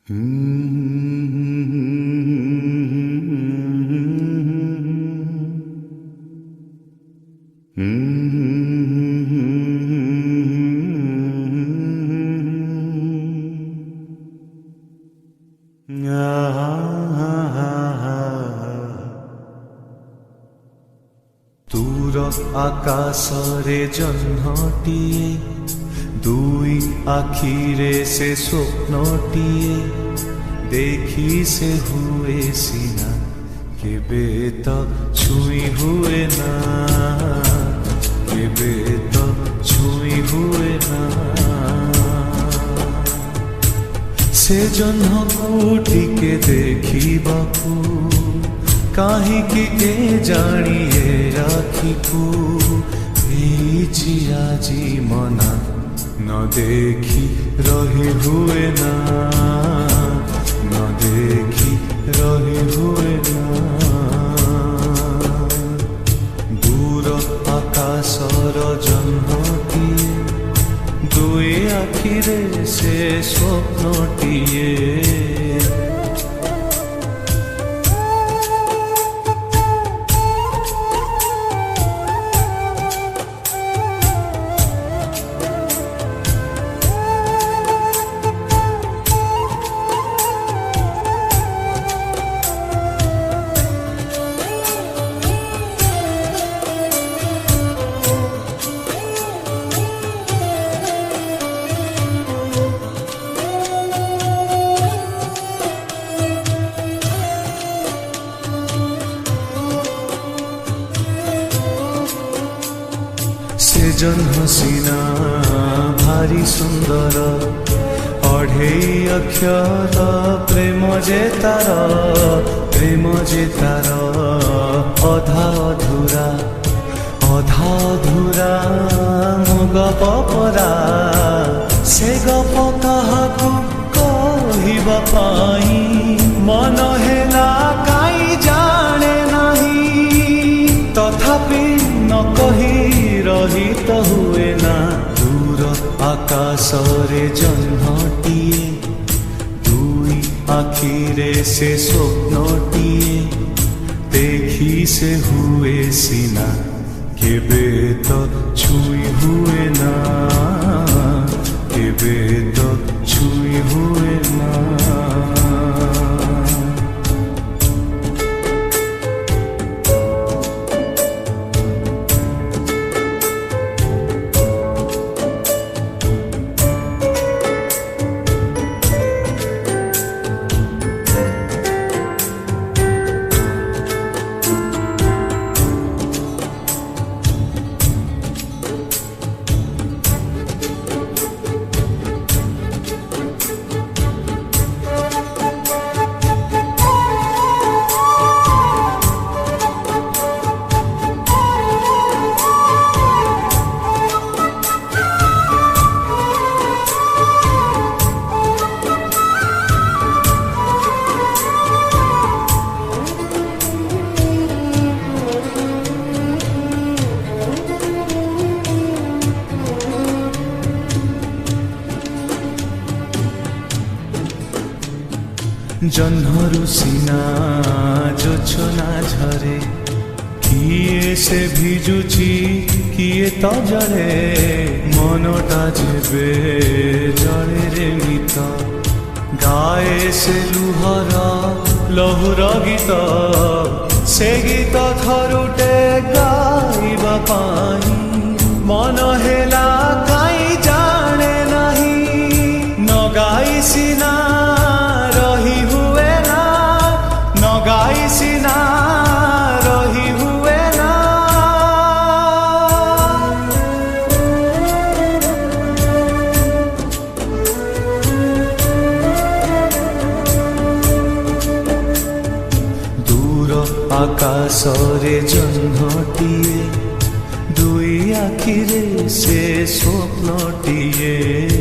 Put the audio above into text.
दूर आकाशरे जह्नटिए दुई आखिरे से स्वप्नटिए देखी से हुए सीना केबे तो छुई हुए ना केबे तो छुई हुए ना से जह्न को टिके देखी बापू काहे के जानिए राखिकु आजी मना न देखी रही हुए ना न देखी रही हुए ना दूर आकाशर जह्नटिए दुई आखिरे से स्वप्नटिए से जह्न सीना भारी सुंदर अढ़ेई अक्षर प्रेम जे तार अधा अधूरा मो गप परा से गप काहाकु कहिबा पाई मन हेला काई जाने नहीं तथापि न कही रही तो हुए ना दूर आकाशरे जह्नटिए दुई आखिरे से स्वप्नटिए देखी से हुए सीना केबे तो छुई हुए ना केबे तो छुई हुए ना जह्नरु सीना जोछना झरे किए से भिजुची किए तो जड़े मनटा जेबे जड़े रे मित गाए से लुहर लहुर गीत से गीत थरुटे गाइबा पाई मन हेला काई जाने नहीं न गाई सीना रही हुए ना न गाई सीना रही हुए ना दूर आकाशरे जह्नटिए दुई आखिरे से स्वप्नटिए।